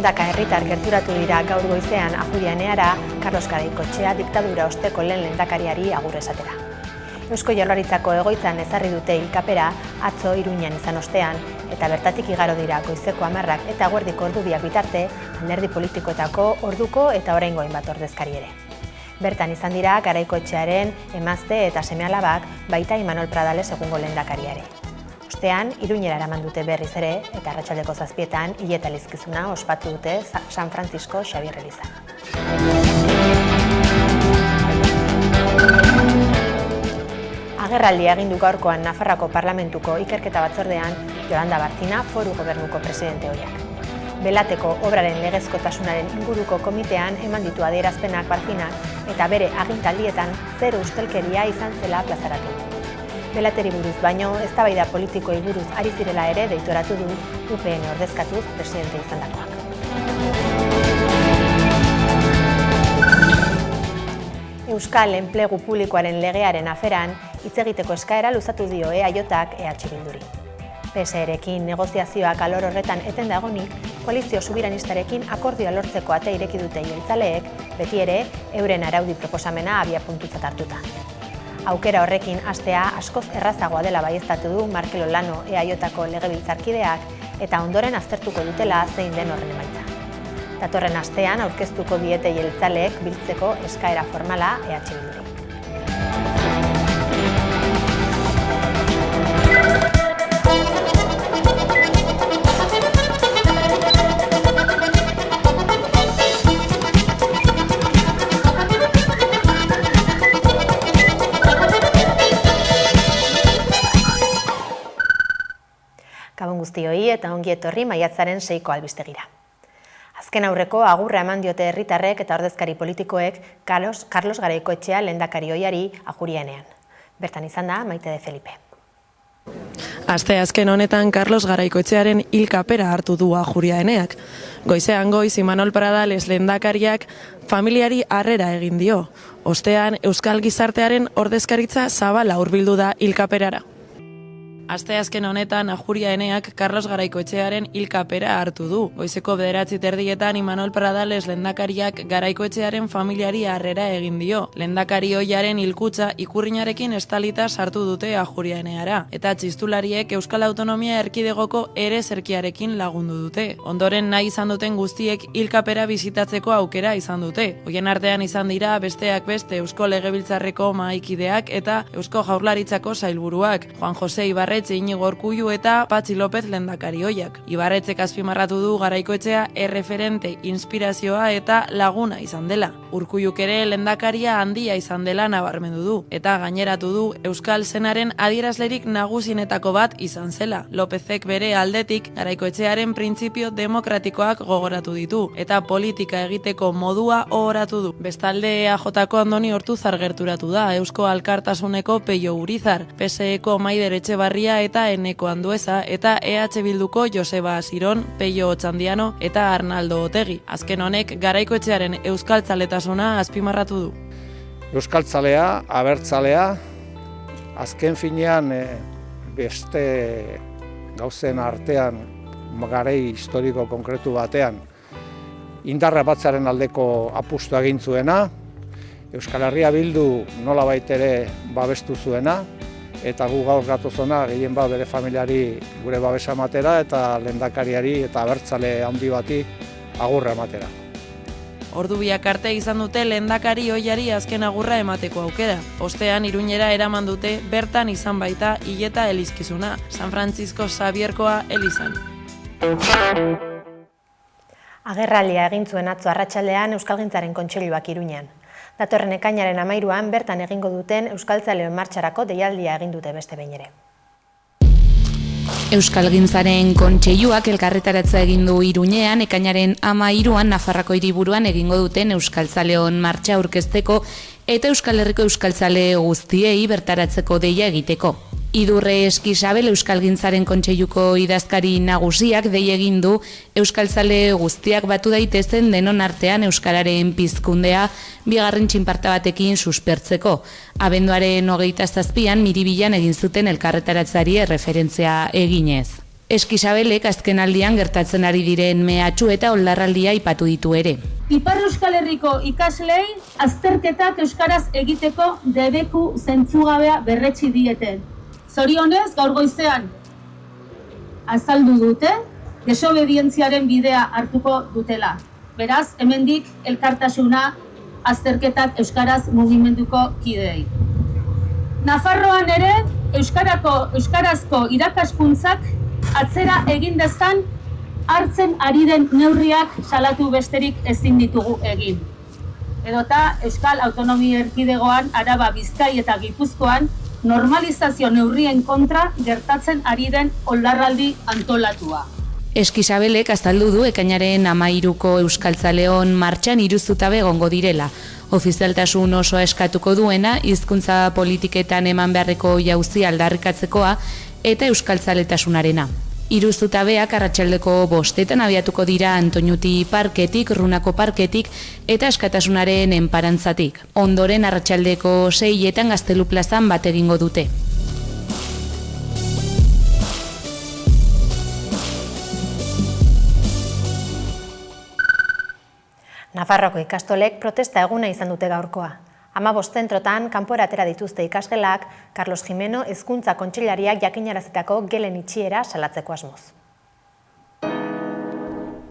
Lehendaka herritar gerturatu dira gaur goizean Ajuria Eneara Carlos Garaikoetxea diktadura osteko lehen lehendakariari agur esatera. Eusko Jaurlaritzako egoitzan ezarri dute hilkapera atzo Iruñan izan ostean eta bertatik igaro dira goizeko 10 eta eguerdiko ordu biak bitarte alderdi politikoetako orduko eta oraingo hainbat ordezkari ere. Bertan izan dira Garaikoetxearen emazte eta seme-alabak baita Imanol Pradales egungo lehendakariare. Ostean, Iruñera eraman dute berriz ere eta arratsaldeko 7etan hileta elizkizuna ospatu dute San Francisco Xabier elizan. Agerraldia egin du gaurkoan Nafarroako Parlamentuko ikerketa batzordean Yolanda Barcina Foru Gobernuko presidente ohiak. Belateko obraren legezkotasunaren inguruko komitean eman ditu adierazpenak Barcinak eta bere agintaldietan zero ustelkeria izan zela plazaratu. Belateri buruz baino eztabaida politikoei buruz ari zirela ere deitoratu du UPN ordezkatuz presidente izandakoak. Euskal Enplegu Publikoaren legearen aferan hitz egiteko eskaera luzatu dio EAJak EH Bilduri. PSRekin negoziazioak alor horretan eten dagonik, koalizio subiranistarekin akordioa lortzeko ate ireki dute jeltzaleek, beti ere euren araudi proposamena abiapuntutzat hartuta. Aukera horrekin hastea askoz errazagoa dela baieztatu du Markel Olano EAJko legebiltzarkideak eta ondoren aztertuko dutela zein den horren emaitza. Datorren astean aurkeztuko diete jeltzaleek biltzeko eskaera formala EH Bilduri. Gabon guztioi eta ongi etorri maiatzaren 6ko albistegira. Azken aurreko agurra eman diote herritarrek eta ordezkari politikoek Carlos Garaikoetxea lehendakari ohiari Ajuria Enean. Bertan izan da Maite de Felipe. Aste azken honetan Carlos Garaikoetxearen hilkapera hartu du Ajuria Eneak. Goizean goiz Imanol Pradales lehendakariak familiari harrera egin dio. Ostean Euskal Gizartearen ordezkaritza zabala hurbildu da hilkaperara. Aste azken honetan Ajuria Eneak Carlos Garaikoetxearen hilkapera hartu du. Goizeko 9:30 Imanol Pradales lehendakariak Garaikoetxearen familiari harrera egin dio. Lehendakari ohiaren hilkutza ikurrinarekin estalita sartu dute Ajuria Eneara eta txistulariek Euskal Autonomia Erkidegoko ere zerkiarekin lagundu dute. Ondoren nahi izan duten guztiek hilkapera bisitatzeko aukera izan dute. Hoien artean izan dira besteak beste Eusko Legebiltzarreko mahaikideak eta Eusko Jaurlaritzako sailburuak, Juan Jose Ibarretxe, Iñigo Urkullu eta Patxi López lehendakari ohiak. Ibarretzek azpimarratu du Garaikoetxea erreferente, inspirazioa eta laguna izan dela. Urkulluk ere lehendakaria handia izan dela nabarmendu du eta gaineratu du Euskal Senaren adierazlerik nagusienetako bat izan zela. Lópezek bere aldetik Garaikoetxearen printzipio demokratikoak gogoratu ditu eta politika egiteko modua ohoratu du. Bestalde EAJko Andoni Ortuzar gerturatu da Eusko Alkartasuneko Peio Urizar, PSeko Maider Etxebarria eta Eneko Andueza eta EH Bilduko Joseba Asiron, Peio Otxandiano eta Arnaldo Otegi. Azken honek Garaikoetxearen euskaltzaletasuna azpimarratu du. Euskaltzalea, abertzalea, azken finean beste gauzen artean garai historiko konkretu batean indarra batzaren aldeko apustua egin zuena, Euskal Herria Bildu nolabait ere babestu zuena, eta gu gaur gatozona gehien bere familiari gure babesa ematera eta lehendakariari eta abertzale handi bati agurra ematera. Ordu biak arte izan dute lehendakari ohiari azken agurra emateko aukera. Ostean Iruñera eraman dute bertan izan baita hileta elizkizuna, San Francisco Xabierkoa elizan. Agerraldia egin zuen atzo arratsaldean Euskalgintzaren Kontseiluak Iruñan. Datorren ekainaren 13an bertan egingo duten Euskaltzaleon martxarako deialdia egin dute beste behin ere. Euskalgintzaren Kontseiluak elkarretaratza egin du Iruñean ekainaren 13an Nafarroako hiriburuan egingo duten Euskaltzaleon martxa aurkezteko eta Euskal Herriko euskaltzale guztiei bertaratzeko deia egiteko. Idurre Eskisabel Euskalgintzaren Kontseiluko idazkari nagusiak dei egin du euskaltzale guztiak batu daitezen denon artean euskararen pizkundea bigarren txinparta batekin suspertzeko. Abenduaren 27an Miribilan egin zuten elkarretaratzari erreferentzia eginez. Eskisabelek azken aldian gertatzen ari diren mehatxu eta oldarraldia aipatu ditu ere. Ipar Euskal Herriko ikaslei azterketak euskaraz egiteko debeku zentzugabea berretsi diete. Zorionez, gaur goizean azaldu dute, desobedientziaren bidea hartuko dutela. Beraz, hemendik elkartasuna azterketak euskaraz mugimenduko kideei. Nafarroan ere, euskarazko irakaskuntzak atzera egin dezan hartzen ari den neurriak salatu besterik ezin ditugu egin. Edota Euskal Autonomia Erkidegoan, Araba, Bizkai eta Gipuzkoan normalizazio neurrien kontra gertatzen ari den oldarraldi antolatua. Eskisabelek azaldu du ekainaren 13ko Euskaltzaleon martxan 3 zutabe egongo direla. Ofizialtasun osoa eskatuko duena, hizkuntza politiketan eman beharreko jauzia aldarrikatzekoa eta euskaltzaletasunarena. 3 zutabeak arratsaldeko 5etan abiatuko dira Antoñuti parketik, Runako parketik eta Askatasunaren enparantzatik. Ondoren arratsaldeko 6etan Gaztelu plazan bat egingo dute. Nafarroako ikastolek protesta eguna izan dute gaurkoa. 15 zentrotan kanpora atera dituzte ikasgelak Carlos Jimeno Hezkuntza Kontseilariak jakinarazitako gelen itxiera salatzeko asmoz.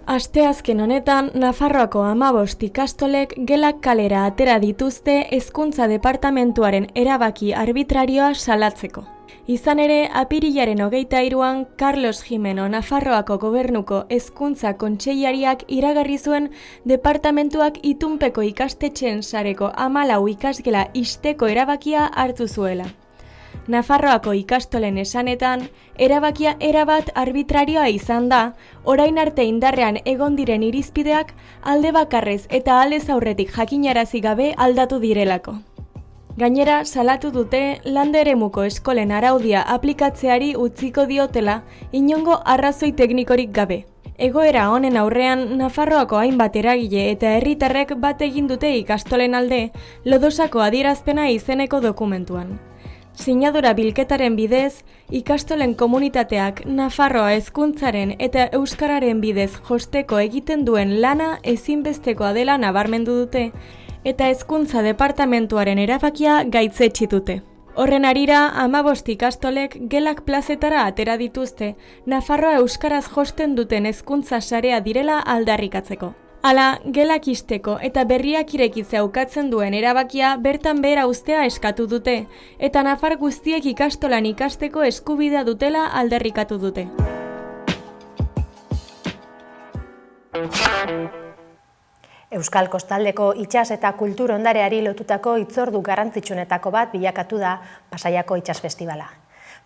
Asteazken honetan, Nafarroako 15 ikastolek gelak kalera atera dituzte Hezkuntza Departamentuaren erabaki arbitrarioa salatzeko. Izan ere, apirilaren 23an, Carlos Jimeno Nafarroako Gobernuko Hezkuntza Kontseilariak iragarri zuen departamentuak itunpeko ikastetxeen sareko 14 ikasgela ixteko erabakia hartu zuela. Nafarroako ikastolen esanetan, erabakia erabat arbitrarioa izan da, orain arte indarrean egon diren irizpideak alde bakarrez eta aldez aurretik jakinarazi gabe aldatu direlako. Gainera, salatu dute landa eremuko eskolen araudia aplikatzeari utziko diotela inongo arrazoi teknikorik gabe. Egoera honen aurrean, Nafarroako hainbat eragile eta herritarrek bat egin dute ikastolen alde Lodosako adierazpena izeneko dokumentuan. Sinadura bilketaren bidez, ikastolen komunitateak Nafarroa hezkuntzaren eta euskararen bidez josteko egiten duen lana ezinbestekoa dela nabarmendu dute, eta Hezkuntza Departamentuaren erabakia gaitzetsi dute. Horren harira, 15 ikastolek gelak plazetara atera dituzte, Nafarroa euskaraz josten duten hezkuntza sarea direla aldarrikatzeko. Hala, gelak ixteko eta berriak irekitzea ukatzen duen erabakia bertan behera uztea eskatu dute, eta nafar guztiek ikastolan ikasteko eskubidea dutela aldarrikatu dute. Euskal Kostaldeko itsas eta kultur ondareari lotutako hitzordu garrantzitsuenetako bat bilakatu da Pasaiako Itsas Festivala.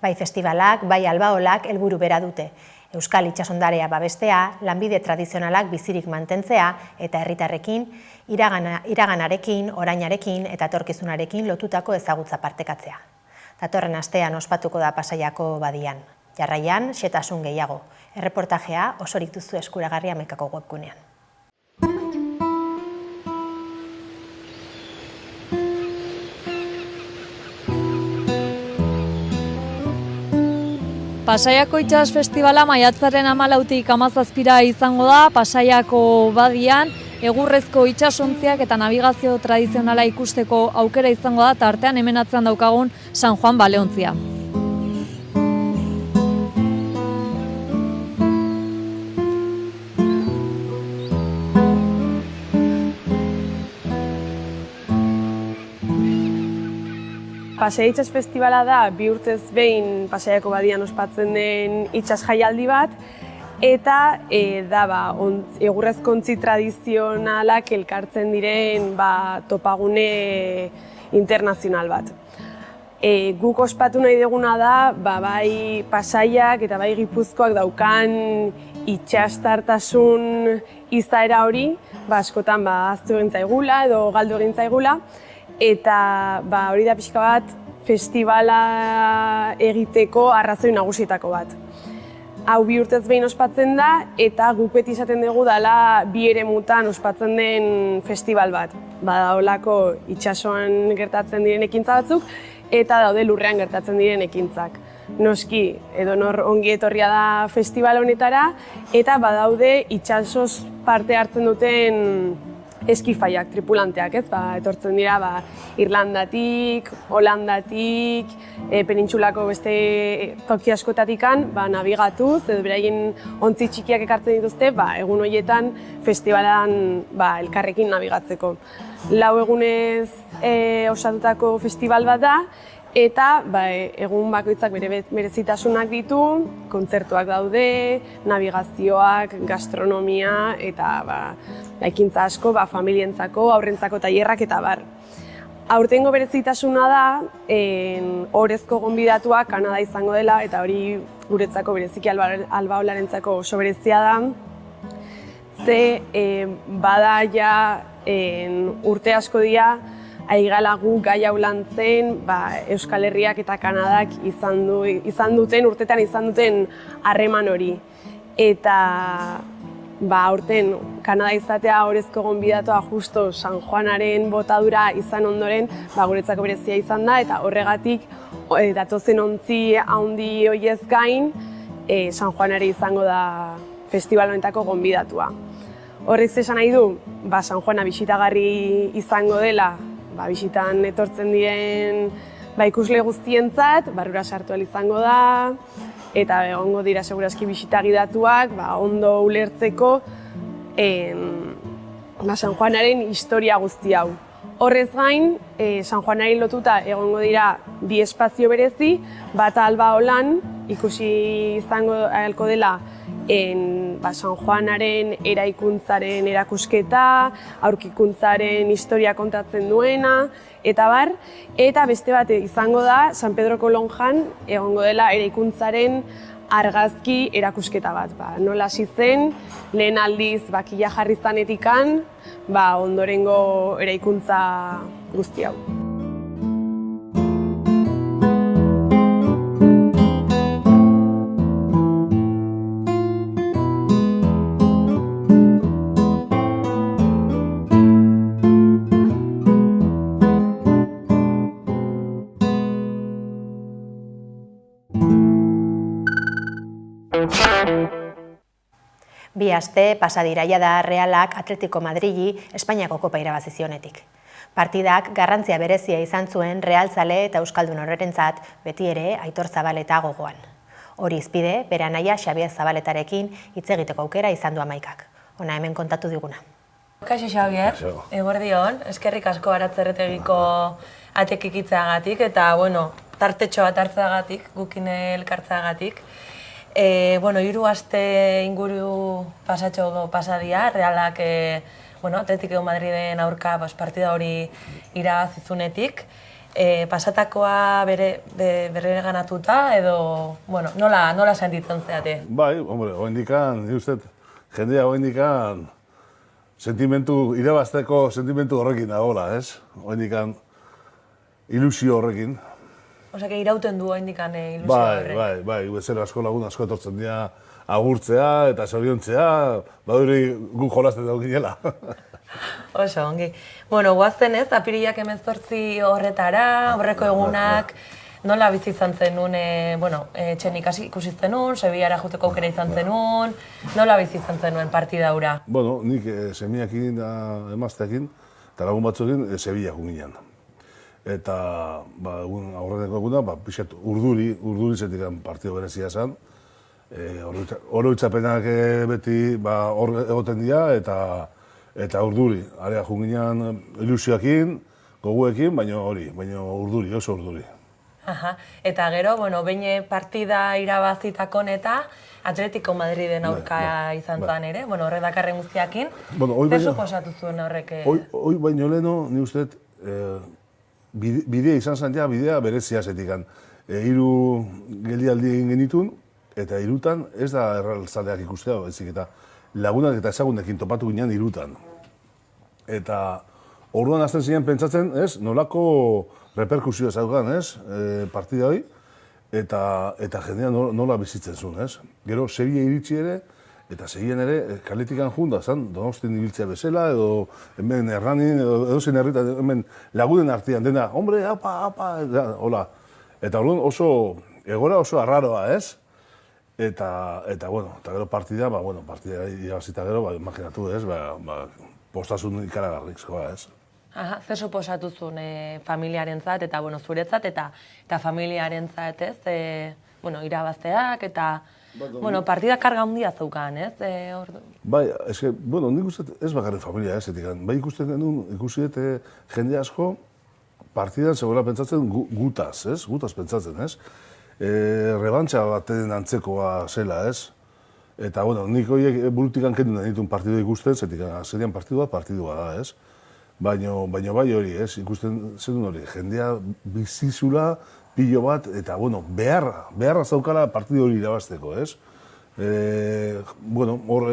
Bai festivalak, bai albaolak helburu bera dute. Euskal itsasondarea babestea, lanbide tradizionalak bizirik mantentzea eta herritarrekin, iraganarekin, orainarekin eta etorkizunarekin lotutako ezagutza partekatzea. Datorren astean ospatuko da Pasaiako badian. Jarraian, xehetasun gehiago. Erreportajea osorik duzu eskuragarri Amekako webgunean. Pasaiako Itsas Festivala maiatzaren 14tik 17ra izango da Pasaiako badian, egurrezko itsasontziak eta nabigazio tradizionala ikusteko aukera izango da, eta artean hemen atzean daukagun San Juan baleontzia. Pasai Itsas Festivala da 2 urtez behin Pasaiako badian ospatzen den itsas jaialdi bat, eta egurrezko ontzi tradizionalak elkartzen diren topagune internazional bat. Guk ospatu nahi duguna da, bai Pasaiak eta bai Gipuzkoak daukan itsastartasun izaera hori, askotan ahaztu egin zaigula edo galdu egin zaigula, eta hori da pixka bat festivala egiteko arrazoi nagusietako bat. Hau 2 urtez behin ospatzen da, eta guk beti izaten dugu dela 2 eremutan ospatzen den festival bat. Badaolako itsasoan gertatzen diren ekintza batzuk, eta daude lurrean gertatzen diren ekintzak. Noski, edonor ongi etorria da festival honetara, eta badaude itsasoz parte hartzen duten eskifaiak, tripulanteak, ez? Etortzen dira Irlandatik, Holandatik, penintsulako beste toki askotatikan nabigatuz, edo beraien ontzi txikiak ekartzen dituzte, egun horietan festivalan elkarrekin nabigatzeko. 4 egunez osatutako festival bat da, eta egun bakoitzak bere berezitasunak ditu, kontzertuak daude, navigazioak, gastronomia eta ekintza asko, familientzako, haurrentzako tailerrak eta bar. Aurtengo berezitasuna da, orezko gonbidatuak Kanada izango dela, eta hori guretzako bereziki albaolarentzako oso berezia da. Ze bada ja urte asko dira, aigala gu gai hau lantzen Euskal Herriak eta Kanadak urtetan izan duten harreman hori. Eta aurten Kanada izatea orezko gonbidatua justo San Juanaren botadura izan ondoren guretzako berezia izan da, eta horregatik datozen ontzi handi horiez gain San Juanare izango da festival honetako gonbidatua. Horrek esan nahi du, San Juana bisitagarri izango dela, bisitan etortzen diren ikusle guztientzat, barrura sartu ahal izango da, eta egongo dira segurazki bisita gidatuak ondo ulertzeko San Juanaren historia guzti hau. Horrez gain, San Juanari lotuta egongo dira 2 espazio berezi, bata Albaolan ikusi izango ahalko dela San Juanaren eraikuntzaren erakusketa, aurkikuntzaren historia kontatzen duena, eta bar, eta beste bat izango da San Pedroko Lonjan egongo dela eraikuntzaren argazki erakusketa bat. Nola hasi zen, lehen aldiz bakila jarri zanetikan, ondorengo eraikuntza guzti hau. Bi aste pasa dira jada Realak Atletico Madrili Espainiako Kopa irabazi zionetik. Partidak garrantzia berezia izan zuen realzale eta euskaldun horrentzat beti ere Aitor Zabaleta gogoan. Hori izpide, bere anaia Xabier Zabaletarekin hitz egiteko aukera izan du Amaikak. Hona hemen kontatu diguna. Kaixo Xabier, eguerdion, eskerrik asko Aratzerretegiko atekikitzeagatik eta tartetxo bat hartzeagatik, gukin elkartzeagatik. 3 aste inguru pasatxo pasadia, Realak Atletico Madriden aurka partida hori irabazizunetik. Pasatakoa bere ganatuta edo, nola sentitzen zeate? Bai, oendikan, jendea oendikan irabazteko sentimentu horrekin dagoela, ez? Oendikan ilusio horrekin. Osea, irauten du oendikan ilusio horrek. Bai, bezero asko lagun asko etortzen dira agurtzea eta zoriontzea, baduri gu jolasten dago ginela. Oso, ongi. Guazten ez, apirilak 18 horretara, aurreko egunak, nola bizi izan zenun, etxen ikusi zenun, Sevillara juteko aukera izan zenun, nola bizi izan zenuen partida hura? Nik semiakin eta emazteakin, eta lagun batzuekin Sevillak ginen. Eta aurreneko eguna, pixat urduri zetikan partido berezia zen. Oroitzapenak beti hor egoten dira eta urduri. Area junginan ilusioakin, goguekin, baina urduri, oso urduri. Eta gero, behin partida irabazitakon eta Atletico Madriden aurka izan zen ere, horre dakarren guztiakin. Zer suposatu zuen horrek? Hoi baino leheno, ni usteet, bidea izan zen bidea berezia zetikan. 3 geldialdi egin genitun, eta 3 ez da errealzaleak ikustea, baizik eta lagunak eta ezagunekin topatu ginen 3. Eta orduan hasten ziren pentsatzen, nolako reperkusio ezaukan, partida hori, eta jendea nola bizitzen zuen, Gero, Sevilla iritsi ere, eta segien ere, kaletikan junda, zan, Donostin ibiltzea bezala, edo hemen Erranin, edo zein herritan, hemen lagunen artean dena, hombre, apa, hola. Eta oso, egora oso arraroa, ez? Eta gero partida, partida irabazita gero, imaginatu, ez? Postasun ikaragarrizkoa, ez? Aha, zer suposatuzun familiarentzat eta zuretzat eta familiarentzat, ez? Irabazteak eta partida karga handia zeukan, ez? Bai, nik uste ez bakarrik familia ez, bai ikusten genuen, ikusi jende asko partidan zegoela pentsatzen gutaz, ez? Gutaz pentsatzen, ez? Rebantxa baten antzekoa zela, ez? Eta, nik horiek burutikan kendu nahi ditun partidu ikusten, zerian partidua da, ez? Baina bai hori, ez? Ikusten zenun hori, jendea bizizula, pilo bat, eta, beharra zaukala partidu hori irabazteko, ez? Hor,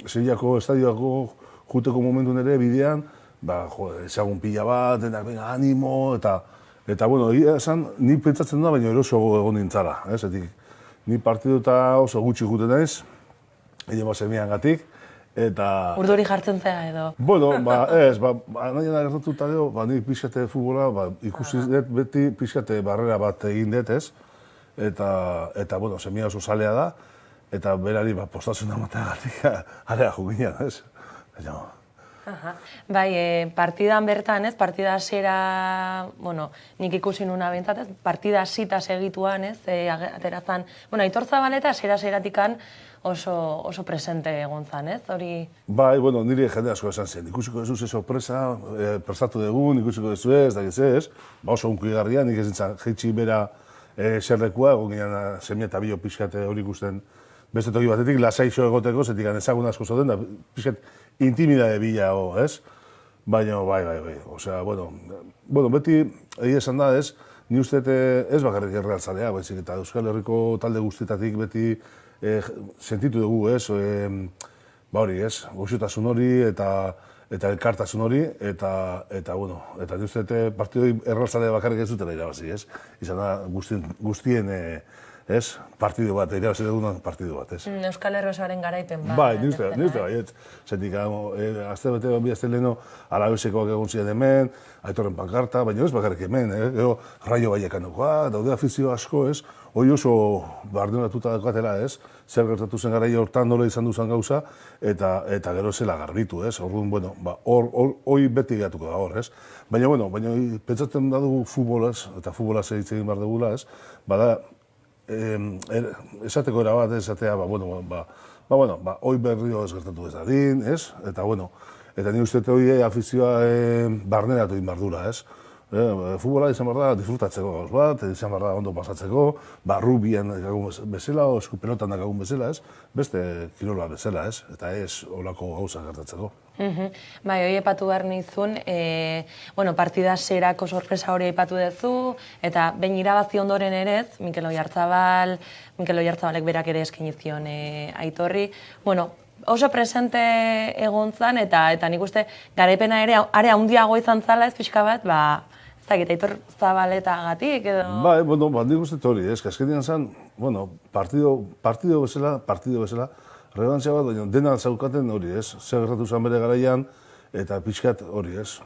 Sevillako estadioako juteko momentu nire bidean, ezagun pila bat, animo, eta, esan, ni pentsatzen da, baina eroso egon nintzala, ez? Ni partidu eta oso gutxi juten naiz, egin semian gatik, eta... Urduri jartzen zea edo? Nahiena gertatuta gero, nik pixkate futbola, ikusi dut beti pixkate barrera bat egin dut, ez? Eta, semia oso salea da, eta berari postatzen amateagatik, area juginean, ez? Bai, partidan bertan, ez? Partida hasiera, nik ikusi nuna bentzat, ez? Partida hasita segituan, ez? Aterazan, Aitor Zabaleta hasiera-hasieratik oso presente egon zan, ez? Hori... Bai, niri jende asko esan zen. Ikusiko dezu ze sorpresa, prestatu dugun, ikusiko dezu ez, ez? Oso unkigarria, nik ez nintzen jeitsi bera zerrekua, egon ginen semia eta bio pixkate hori ikusten beste toki batetik, lasaixo egoteko, zetik ezagun asko zoten, da pixkat intimidade bila, ez? Baina, bai. Osea, beti, egia esan da, ez? Ni uste ez bakarrik errealtzalea, baizik eta Euskal Herriko talde guztietatik beti sentitu dugu, ez? Hori, ez? Goxotasun hori eta elkartasun hori, eta ni uste partidoi errealtzalea bakarrik ez dutela irabazi, ez? Izan da guztien, ez? Partidu bat, irabazi dugunan partidu bat, ez? Euskal Herrosoaren garaipen bat. Bai, ni uste baietz. Zetik, azte bete bihazten leheno, alabesekoak egon ziren hemen, Aitorren pankarta, baina ez bakarrik hemen, gero Raio Vallecanokoa, daude afizio asko, ez? Hoi oso bardenatuta daukatela, ez? Zer gertatu zen garaia hortan nola izan duzan gauza, eta gero zela garbitu, ez? Orduan, hoi beti gehatuko da hor, ez? Baina, pentsatzen dugu futbolaz, eta futbolaz egin behar dugula, ez? Bada, esateko era bat, esatea, hoi berrio ez gertatu ez dadin, ez? Eta ni uste hori afizioa barneratu egin behar dula, ez? Futbola izan behar da disfrutatzeko gauz bat, izan behar da ondo pasatzeko, rubian dakagun bezala, o eskupelotan dakagun bezala, ez? Beste kirola bezala, ez? Eta ez olako gauza gertatzeko. Bai, hori epatu behar nizun, partida zerako sorpresa hori epatu duzu, eta behin irabazi ondoren ere ez, Mikel Oiartzabalek berak ere eskinizion Aitorri, oso presente egon zan, eta nik uste garaipena ere are handiago izan zala ez pixka bat, ez dakit, Aitor Zabaletagatik edo... Bai, nik uste hori, ez, azkenean zan, partido bezala, rebantzia bat, baina dena zaukaten hori, ez, zer gertatu zan bere garaian, eta pixkat hori, ez,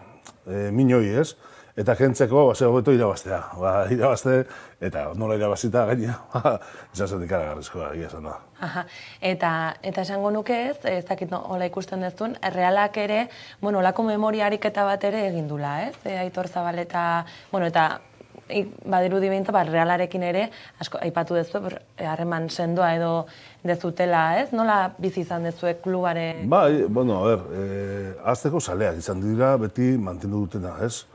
minoi, ez, eta jentzeko, zer hobeto irabaztea, irabazte, eta nola irabazita gaina, izan zen ikaragarrizkoa, egia esan da. Eta esango nuke ez dakit hola ikusten dezun, Realak ere, olako memoria ariketa bat ere egin dula, ez? Aitor Zabaleta, eta badirudi behintzat, Realarekin ere, asko aipatu dezu, harreman sendoa edo dezutela, ez? Nola bizi izan dezuek klubare? Bai, azteko zaleak izan dira, beti mantendu dutena, ez?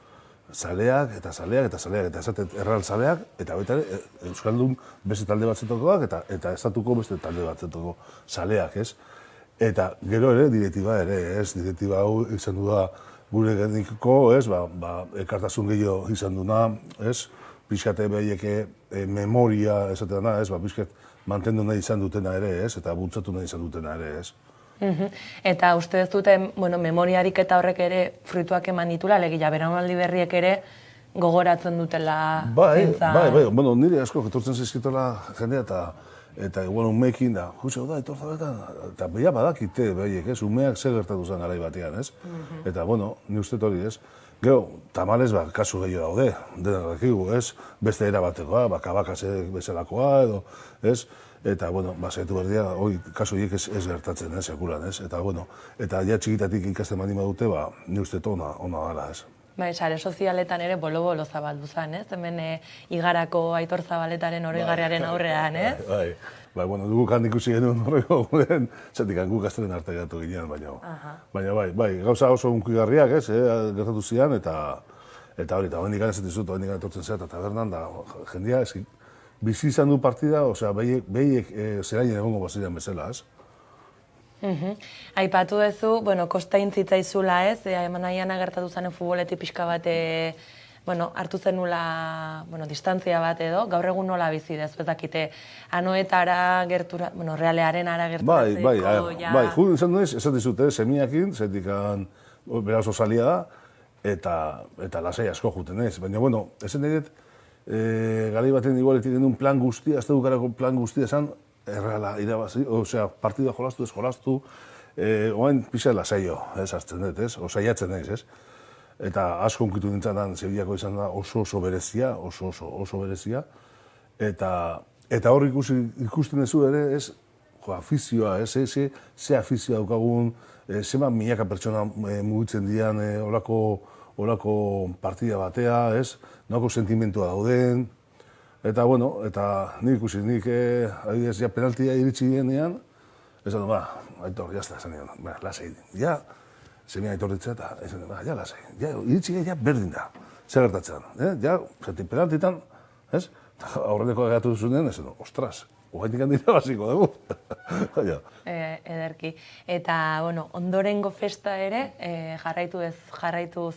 Zaleak, eta esatet erreal zaleak, eta baita ere, Euskaldun beste talde batzetoko eta estatuko beste talde batzetoko zaleak, ez? Eta gero ere, direktiba ere, ez? Direktiba hau izan du da gure genikiko, ez? Elkartasun gehiago izan duna, ez? Pixkate behieke memoria esatena, ez? Pixkat mantendu nahi izan dutena ere, ez? Eta bultzatu nahi izan dutena ere, ez? Eta uste ez dute, memoriarik eta horrek ere fruituak eman ditula, alegia, beraunaldi berriek ere gogoratzen dutela zintza. Bai, nire asko etortzen zaizkitola jendea eta igual umeekin da, Jose, da, etortzaletan, eta beha badakite, behiek, ez, umeak zer gertatu zen garai batean, ez? Eta, bueno, ni uste hori, ez? Gero, tamalez, kasu gehiago daude, denak dakigu, ez? Beste erabatekoa, kabakasek bezalakoa, edo, ez? Eta, bueno, saiatu behar dira, kasu horiek ez gertatzen, sekulan, ez? Eta, bueno, eta ja txikitatik ikasten baldin badute, ni uste ona dela, ez? Sare sozialetan ere bolo-bolo zabaldu zen, ez? Hemen Igarako Aitor Zabaletaren oroigarriaren aurrean, ez? Bai, bueno, dugu kan ikusi genuen horrego guren, zetik guk gaztelen arte gatu ginean, baina bai, gauza oso unkigarriak, ez, gertatu zian, eta hori, eta hendik gana zetizut, hendik gana etortzen zera, eta tabernan, da, jendia, bizi izan du partida, osea, behiek zerainen egongo bazidean bezala, ez? Aipatu duzu, kostein zitzaizula, ez? Eman nahian agertatu zanen futboletik pixka bat, hartu zenula, distantzia bat edo, gaur egun nola bizi dez, bezakite, anoetara gertura, realearen ara gerturatzeko, ja... Bai, judu izan duez, esatizute, semiakin, zetikan, beraz osalia da, eta lasai asko juten ez, baina, esan edet, garai baten igualetik genuen plan guztia, azte dukarako plan guztia esan, erreala irabazi, osea, partidua jolastu, ez jolastu, oain pixa lasaio, ez, hartzen dut, ez, osaiatzen naiz, ez. Eta asko onkitu nintzen Sevillako izan da oso berezia, oso berezia, eta hor ikusten duzu ere, ez, afizioa, ez, ze afizioa daukagun, zema milaka pertsona mugitzen dian olako partida batea, ez, nolako sentimentua dauden, eta, nik ikusi, adibidez, penaltia iritsi denean, esan du, Aitor, jazta, esan dian, lasai, ja, zemia Aitorritzea eta, esan du, ja, lasai, ja, iritsi ja, berdin da, zer gertatzen, ja, zati penaltitan, ez, aurreneko agatu zunean, esan du, ostras, hogaitik handira basiko dugu. Ederki. Eta, ondorengo festa ere, jarraitu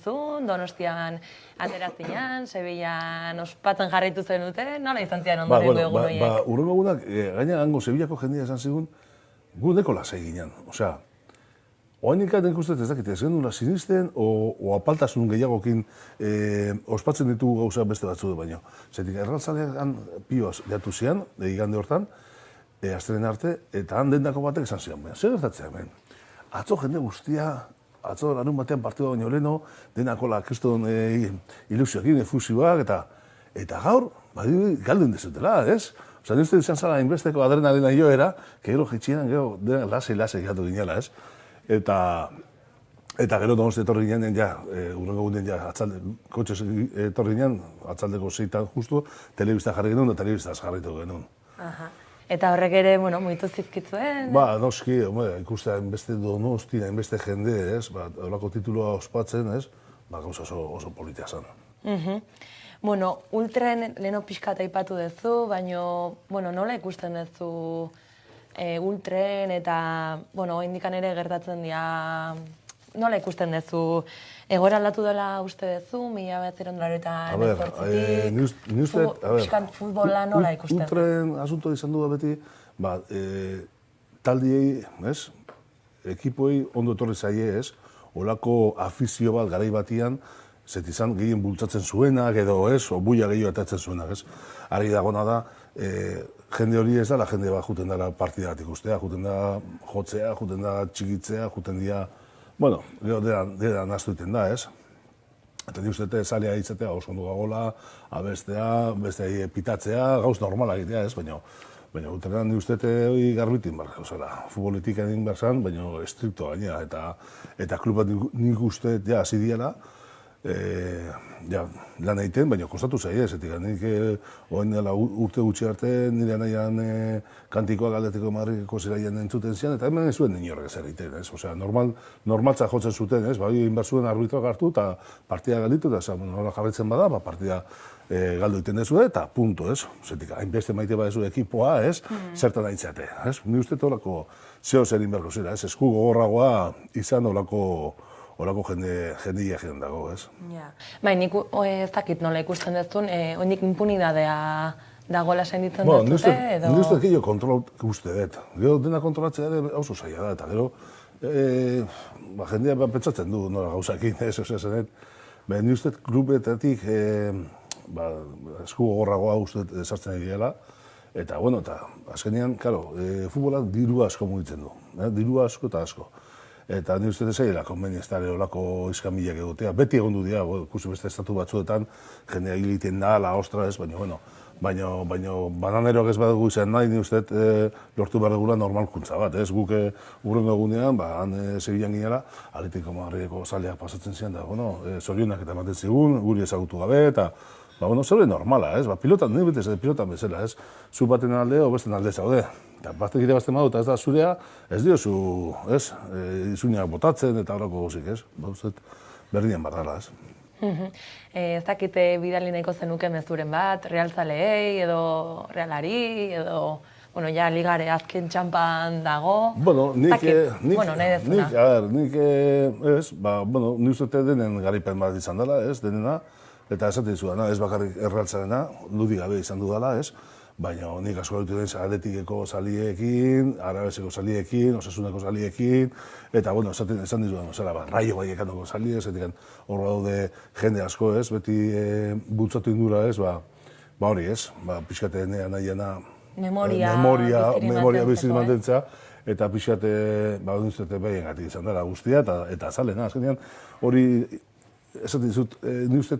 zuen, Donostian ateratzean, Sevillan ospatzen jarraitu zen dute, nola izan zian ondorengo egun horiek? Urrengo egunak, gaina hango Sevillako jendia esan zigun, gu neko lasai ginen. Osea, oainik nik uste ez dakite, ez genuen sinisten, o apaltasun gehiagokin ospatzen ditugu gauza beste batzu baino. Zetik, erraltzalean pioaz jatu zian, igande hortan, astelen arte, eta han dendako batek esan zian, zer gertatzea hemen? Atzo jende guztia, atzo larun batean partidua baino leno, denakola kriston ilusioakin, efusioak, eta gaur, galdu indezutela, ez? Osa, nire izan zara inbesteko adrenalina joera, gero jitxienan, gero lasai gatu ginela, ez? Eta gero Donosti etorri ginen, urrengo gunden kotxez etorri ginen, atzaldeko 6 justu, telebista jarri genuen, eta telebistaz jarritu genuen. Eta horrek ere, mugitu zizkitzuen? Noski, ikustea, enbeste Donosti, enbeste jende, ez, horako tituloa ospatzen, ez, gauza oso politia zen. Ultren leheno pixkat aipatu duzu, baina, nola ikusten duzu ultren eta, indikan ere gertatzen dira, nola ikusten duzu, egoera aldatu dela uste duzu, 1980-emezortzitik, pixkat futbola nola ikusten duzu? Ultren asunto izan du da beti, taldiei, ez, ekipoei ondo etorri zaie, ez, olako afizio bat garai batian, zetizan gehien bultzatzen zuenak edo ez, o buia gehiago atatzen zuenak, ez. Argi dagona da, jende hori ez da, jende bat juten dara partida bat ikustea, juten da jotzea, juten da txikitzea, juten dira, gero dira naztu iten da, ez. Eta ni uste zalea hitzatea oso ondo gagola, abestea, beste pitatzea, gauz normala egitea, ez, baina ultrenan ni uste hori garbitin bar, futbolitik egin behar zan, baina estrikto gainera, eta klub bat nik uste hasi diela, lan egiten, baina kostatu zaie, zetik, nik urte gutxi arte nire nahian kantikoak Atletico Madrideko zeraien entzuten zian, eta hemen ez zuen inorrek ez egiten, ez? Osea, normaltza jotzen zuten, ez? Inbar zuen arbitroak hartu eta partida galditu, eta nola jarraitzen bada, partida galdu egiten dezu, eta punto, ez? Zetik, hainbeste maite badezu ekipoa, ez? Zertan aitzate, ez? Ni uste horako zeo zer inberko zera, ez? Esku gogorragoa izan horako jendea egiten dago, ez? Nik ez dakit nola ikusten dezun, oindik impunidadea dagoela senditzen dezute, edo... Ni uste gehiago kontrol uste dut. Gero dena kontrolatzea ere oso zaila da, eta gero jendea pentsatzen du nola gauzakin, ez, zenet. Ni uste klubetatik esku gogorragoa uste sartzen dira, Eta, bueno, eta azkenean, karo, futbolak diru asko mugitzen du, diru asko eta asko. Eta ni uste dezaila, konbeni ez da olako iskamilak egotea. Beti egon du dira, ikusi beste estatu batzuetan, jendea egiten da, la ostra ez, baina bananeroak ez badugu izan nahi, ni uste lortu behar dugula normalkuntza bat, ez? Guk urrengo egunean, han Sevillan ginela, Atletiko Madrileko zaleak pasatzen zian, da, zorionak eta ematen zigun, guri ezagutu gabe, eta zeure normala, ez? Pilotan, ni bete pilotan bezala, ez? Zu baten alde, o besten alde zaude. Eta batek ere bazten badu, eta ez da zurea, ez diozu, ez? Izuñak botatzen eta horako gozik, ez? Berdinen bat gara, ez? Ez dakite bidali nahiko zenuke mezuren bat, realzaleei edo realari, edo, ja, ligare azken txampan dago. Nik ez, nik uste denen garipen bat izan dela, ez, denena, eta esaten dizudana, ez bakarrik errealtzarena, dudik gabe izan dudala, ez, baina nik asko gaitu den Atletikeko zaliekin, Arabeseko zaliekin, Osasuneko zaliekin, eta, esan dizudan, Raio Vallecanoeko zalie, zetik hor daude jende asko, ez, beti bultzatu indura, ez, hori, ez, pixkate nahiena memoria bizit mantentzea, eta pixkate, behien gatik izan dara guztia, eta azalena, azkenean, hori, esaten dizut, ni uste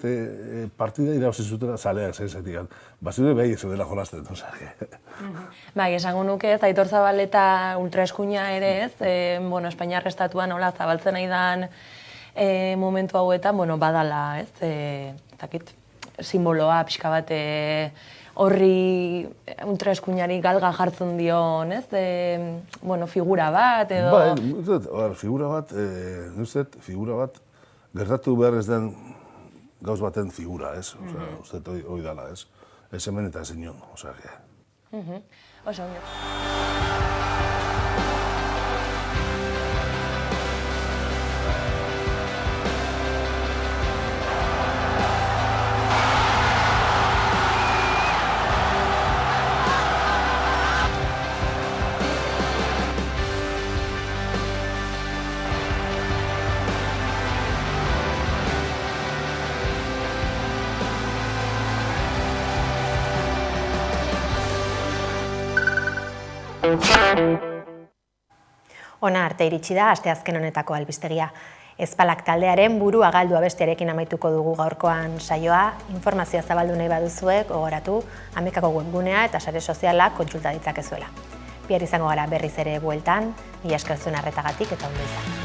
partida irabazi zutela zaleak zenetik. Bazide behi ez dela jolazten, Bai, esango nuke ez, Aitor Zabaleta ultraeskuina ere ez, Espainiar estatuan hola zabaltzen nahi dan momentu hauetan, badala, ez, dakit, simboloa pixka bat horri ultraeskuinari galga jartzen dion, ez, figura bat edo... Bai, figura bat, figura bat, gertatu behar ez den gauz baten figura, ez? Uste hori dala, ez? Ez hemen eta ez inon, osea. Oso, ondo. Ona arte iritsi da asteazken honetako albistegia. Ezpalak taldearen burua galdu abestiarekin amaituko dugu gaurkoan saioa. Informazioa zabaldu nahi baduzue, gogoratu, Amekako webgunea eta sare sozialak kontsulta ditzakezuela. Bihar izango gara berriz ere bueltan, mila esker zuen arretagatik eta ondo izan.